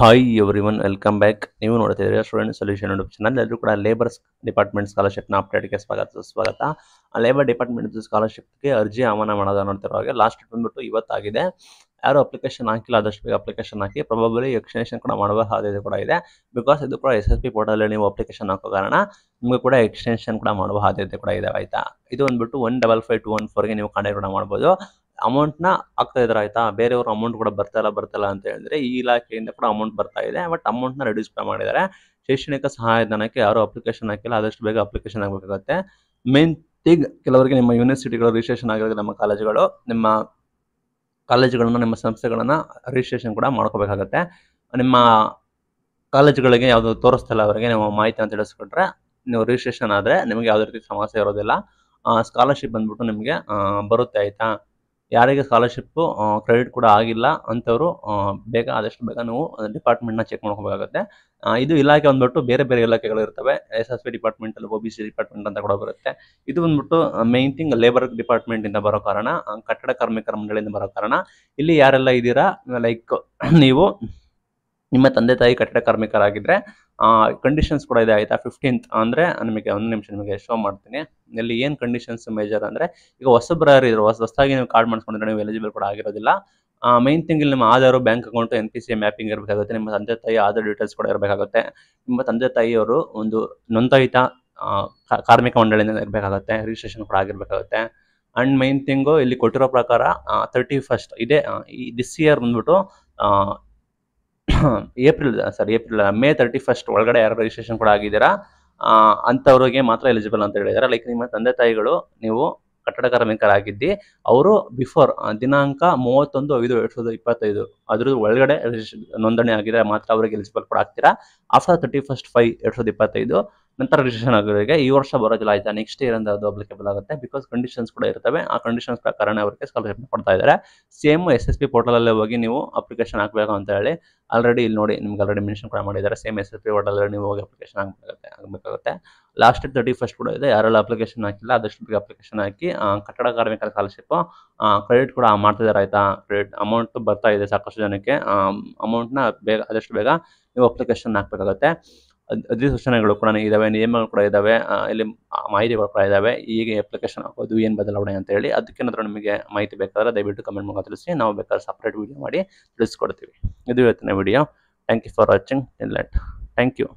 Hi everyone, welcome back. ನೀವು ನೋಡ್ತಿದ್ದೀರಾ student solution YouTube channel. ಎಲ್ಲರೂ ಕೂಡ ಲೇಬರ್ ಡಿಪಾರ್ಟ್ಮೆಂಟ್ ಸ್ಕಾಲರ್ಶಿಪ್ನ ಅಪ್ಡೇಟ್ಗೆ ಸ್ವಾಗತ. ಲೇಬರ್ ಡಿಪಾರ್ಟ್ಮೆಂಟ್ ಸ್ಕಾಲರ್ಶಿಪ್ಗೆ ಅರ್ಜಿ ಆಹ್ವಾನ ಮಾಡೋದು ನೋಡ್ತಿರೋ ಹಾಗೆ ಲಾಸ್ಟ್ ಬಂದ್ಬಿಟ್ಟು ಇವತ್ತಾಗಿದೆ. ಯಾರು ಅಪ್ಲಿಕೇಶನ್ ಹಾಕಿಲ್ಲ ಆದಷ್ಟು ಬೇಗ ಅಪ್ಲಿಕೇಶನ್ ಹಾಕಿ. ಪ್ರೊಬಬಲಿ ಎಕ್ಸ್ಟೆನ್ಷನ್ ಕೂಡ ಮಾಡುವ ಸಾಧ್ಯತೆ ಕೂಡ ಇದೆ. ಬಿಕಾಸ್ ಇದು ಕೂಡ SSP ಪೋರ್ಟಲ್ ನೀವು ಅಪ್ಲಿಕೇಶನ್ ಹಾಕೋ ಕಾರಣ ನಿಮಗೆ ಕೂಡ ಎಕ್ಸ್ಟೆನ್ಷನ್ ಕೂಡ ಮಾಡುವ ಸಾಧ್ಯತೆ ಕೂಡ ಇದೆ. ಆಯ್ತಾ, ಇದು ಬಂದ್ಬಿಟ್ಟು 155,214ಗೆ ನೀವು ಕಾಂಟ್ಯಾಕ್ಟ್ ಕೂಡ ಮಾಡ್ಬೋದು. ಅಮೌಂಟ್ನ ಹಾಕ್ತಾ ಇದ್ದಾರೆ. ಆಯ್ತಾ, ಬೇರೆಯವರು ಅಮೌಂಟ್ ಕೂಡ ಬರ್ತಾ ಇಲ್ಲ ಅಂತ ಹೇಳಿದ್ರೆ ಈ ಇಲಾಖೆಯಿಂದ ಕೂಡ ಅಮೌಂಟ್ ಬರ್ತಾ ಇದೆ. ಬಟ್ ಅಮೌಂಟ್ನ ರೆಡ್ಯೂಸ್ ಕೂಡ ಮಾಡಿದ್ದಾರೆ. ಶೈಕ್ಷಣಿಕ ಸಹಾಯಧನಕ್ಕೆ ಯಾರು ಅಪ್ಲಿಕೇಶನ್ ಹಾಕಿಲ್ಲ ಆದಷ್ಟು ಬೇಗ ಅಪ್ಲಿಕೇಶನ್ ಆಗಬೇಕಾಗುತ್ತೆ. ಮೇನ್ ಥಿಂಗ್, ಕೆಲವರಿಗೆ ನಿಮ್ಮ ಯೂನಿವರ್ಸಿಟಿಗಳು ರಿಜಿಸ್ಟ್ರೇಷನ್ ಆಗಿರೋದು, ನಮ್ಮ ಕಾಲೇಜುಗಳು, ನಿಮ್ಮ ಕಾಲೇಜುಗಳನ್ನು, ನಿಮ್ಮ ಸಂಸ್ಥೆಗಳನ್ನು ರಿಜಿಸ್ಟ್ರೇಷನ್ ಕೂಡ ಮಾಡ್ಕೋಬೇಕಾಗತ್ತೆ. ನಿಮ್ಮ ಕಾಲೇಜುಗಳಿಗೆ ಯಾವುದು ತೋರಿಸ್ತಾ ಇಲ್ಲ ಅವರಿಗೆ ನೀವು ಮಾಹಿತಿನ ತಿಳಿಸ್ಕೊಟ್ರೆ ನೀವು ರಿಜಿಸ್ಟ್ರೇಷನ್ ಆದರೆ ನಿಮಗೆ ಯಾವುದೇ ರೀತಿ ಸಮಸ್ಯೆ ಇರೋದಿಲ್ಲ. ಸ್ಕಾಲರ್ಶಿಪ್ ಬಂದ್ಬಿಟ್ಟು ನಿಮಗೆ ಬರುತ್ತೆ. ಆಯಿತಾ, ಯಾರಿಗೆ ಸ್ಕಾಲರ್ಶಿಪ್ಪು ಕ್ರೆಡಿಟ್ ಕೂಡ ಆಗಿಲ್ಲ ಅಂಥವರು ಆದಷ್ಟು ಬೇಗ ನೀವು ಡಿಪಾರ್ಟ್ಮೆಂಟ್ನ ಚೆಕ್ ಮಾಡ್ಕೋಬೇಕಾಗುತ್ತೆ. ಇದು ಇಲಾಖೆ ಬಂದ್ಬಿಟ್ಟು ಬೇರೆ ಬೇರೆ ಇಲಾಖೆಗಳು ಇರ್ತವೆ. SSP ಡಿಪಾರ್ಟ್ಮೆಂಟಲ್ಲಿ OBC ಡಿಪಾರ್ಟ್ಮೆಂಟ್ ಅಂತ ಕೂಡ ಬರುತ್ತೆ. ಇದು ಬಂದ್ಬಿಟ್ಟು ಮೇನ್ ಥಿಂಗ್ ಲೇಬರ್ ಡಿಪಾರ್ಟ್ಮೆಂಟಿಂದ ಬರೋ ಕಾರಣ, ಕಟ್ಟಡ ಕಾರ್ಮಿಕರ ಮಂಡಳಿಯಿಂದ ಬರೋ ಕಾರಣ ಇಲ್ಲಿ ಯಾರೆಲ್ಲ ಇದ್ದೀರಾ, ಲೈಕ್ ನೀವು ನಿಮ್ಮ ತಂದೆ ತಾಯಿ ಕಟ್ಟಡ ಕಾರ್ಮಿಕರಾಗಿದ್ದರೆ ಕಂಡೀಷನ್ಸ್ ಕೂಡ ಇದೆ. ಆಯಿತಾ, 15th ಅಂದರೆ ನಿಮಗೆ ಒಂದು ನಿಮಿಷ ನಿಮಗೆ ಶೋ ಮಾಡ್ತೀನಿ. ಇಲ್ಲಿ ಏನು ಕಂಡೀಷನ್ಸ್ ಮೇಜರ್ ಅಂದರೆ, ಈಗ ಹೊಸಬ್ರು ಯಾರು ಇದ್ರು, ಹೊಸದಾಗಿ ನೀವು ಕಾರ್ಡ್ ಮಾಡಿಸ್ಕೊಂಡ್ರೆ ನೀವು ಎಲಿಜಿಬಲ್ ಕೂಡ ಆಗಿರೋದಿಲ್ಲ. ಮೈನ್ ಥಿಂಗ್ ಇಲ್ಲಿ ನಿಮ್ಮ Aadhaar, bank account, NPC mapping ಇರಬೇಕಾಗುತ್ತೆ. ನಿಮ್ಮ ತಂದೆ ತಾಯಿ ಆಧಾರ್ ಡೀಟೇಲ್ಸ್ ಕೂಡ ಇರಬೇಕಾಗುತ್ತೆ. ನಿಮ್ಮ ತಂದೆ ತಾಯಿಯವರು ಒಂದು ನೋಂದಾಯಿತ ಕಾರ್ಮಿಕ ಮಂಡಳಿಯಿಂದ ಇರಬೇಕಾಗುತ್ತೆ. ರಿಜಿಸ್ಟ್ರೇಷನ್ ಕೂಡ ಆಗಿರಬೇಕಾಗುತ್ತೆ. ಆ್ಯಂಡ್ ಮೈನ್ ಥಿಂಗು ಇಲ್ಲಿ ಕೊಟ್ಟಿರೋ ಪ್ರಕಾರ 31st ಇದೆ, ಈ ದಿಸ್ ಇಯರ್ ಬಂದ್ಬಿಟ್ಟು ಮೇ 31st ಒಳಗಡೆ ಯಾರು ರಿಜಿಸ್ಟ್ರೇಷನ್ ಕೂಡ ಆಗಿದ್ದೀರಾ ಅಂಥವ್ರಿಗೆ ಮಾತ್ರ ಎಲಿಜಿಬಲ್ ಅಂತ ಹೇಳಿದ್ದಾರೆ. ಲೈಕ್ ನಿಮ್ಮ ತಂದೆ ತಾಯಿಗಳು ನೀವು ಕಟ್ಟಡ ಕಾರ್ಮಿಕರಾಗಿದ್ದು ಅವರು ಬಿಫೋರ್ ದಿನಾಂಕ 31/5/2025 ಅದ್ರ ಒಳಗಡೆ ನೋಂದಣಿ ಆಗಿದ್ರೆ ಮಾತ್ರ ಅವರಿಗೆ ಎಲಿಜಿಬಲ್ ಕೂಡ ಆಗ್ತೀರಾ. ಆಫ್ಟರ್ 31/5/2025 ನಂತರ ರಿಜಿಸ್ಟ್ರೇಷನ್ ಆಗೋರಿಗೆ ಈ ವರ್ಷ ಬರೋದಿಲ್ಲ. ಆಯಿತಾ, ನೆಕ್ಸ್ಟ್ ಇಯರ್ ಅಂತ ಅದು ಅಪ್ಲಿಕೇಬಲ್ ಆಗುತ್ತೆ. ಬಿಕಾಸ್ ಕಂಡೀಷನ್ಸ್ ಕೂಡ ಇರ್ತವೆ. ಆ ಕಂಡೀಷನ್ಸ್ ಪ್ರಕಾರ ಅವರಿಗೆ ಸ್ಕಾಲರ್ಶಿಪ್ ಕೊಡ್ತಾ ಇದ್ದಾರೆ. ಸೇಮ್ SSP ಪೋರ್ಟಲಲ್ಲೇ ಹೋಗಿ ನೀವು ಅಪ್ಲಿಕೇಶನ್ ಹಾಕಬೇಕು ಅಂತ ಹೇಳಿ ಆಲ್ರೆಡಿ ಇಲ್ಲಿ ನೋಡಿ ನಿಮ್ಗೆ ಆಲ್ರೆಡಿ ಮೆನ್ಷನ್ ಕೂಡ ಮಾಡಿದ್ದಾರೆ. ಸೇಮ್ SSP ಪೋರ್ಟಲಲ್ಲಿ ನೀವು ಹೋಗಿ ಅಪ್ಲಿಕೇಶನ್ ಆಗಬೇಕಾಗುತ್ತೆ. ಲಾಸ್ಟ್ 31st ಕೂಡ ಇದೆ. ಯಾರೆಲ್ಲ ಅಪ್ಲಿಕೇಶನ್ ಹಾಕಿಲ್ಲ ಆದಷ್ಟು ಬೇಗ ಅಪ್ಲಿಕೇಶನ್ ಹಾಕಿ. ಕಟ್ಟಡ ಕಾರ್ಮಿಕರ ಸ್ಕಾಲರ್ಶಿಪ್ ಕ್ರೆಡಿಟ್ ಕೂಡ ಮಾಡ್ತಿದ್ದಾರೆ. ಆಯಿತಾ, ಕ್ರೆಡಿಟ್ ಅಮೌಂಟ್ ಬರ್ತಾ ಇದೆ ಸಾಕಷ್ಟು ಜನಕ್ಕೆ. ಅಮೌಂಟ್ನ ಆದಷ್ಟು ಬೇಗ ನೀವು ಅಪ್ಲಿಕೇಶನ್ ಹಾಕಬೇಕಾಗುತ್ತೆ. ಅಧಿಸೂಚನೆಗಳು ಕೂಡ ಇದ್ದಾವೆ, ನಿಯಮಗಳು ಕೂಡ ಇದ್ದಾವೆ, ಇಲ್ಲಿ ಮಾಹಿತಿಗಳು ಕೂಡ ಇದ್ದಾವೆ. ಹೀಗೆ ಅಪ್ಲಿಕೇಶನ್ ಹಾಕೋದು, ಏನು ಬದಲಾವಣೆ ಅಂತ ಹೇಳಿ. ಅದಕ್ಕೇನಾದರೂ ನಿಮಗೆ ಮಾಹಿತಿ ಬೇಕಾದರೆ ದಯವಿಟ್ಟು ಕಮೆಂಟ್ ಮೂಲಕ ತಿಳಿಸಿ. ನಾವು ಬೇಕಾದ್ರೆ ಸಪ್ರೇಟ್ ವಿಡಿಯೋ ಮಾಡಿ ತಿಳಿಸ್ಕೊಡ್ತೀವಿ. ಇದು ಇವತ್ತಿನ video. Thank you for watching. Thank you.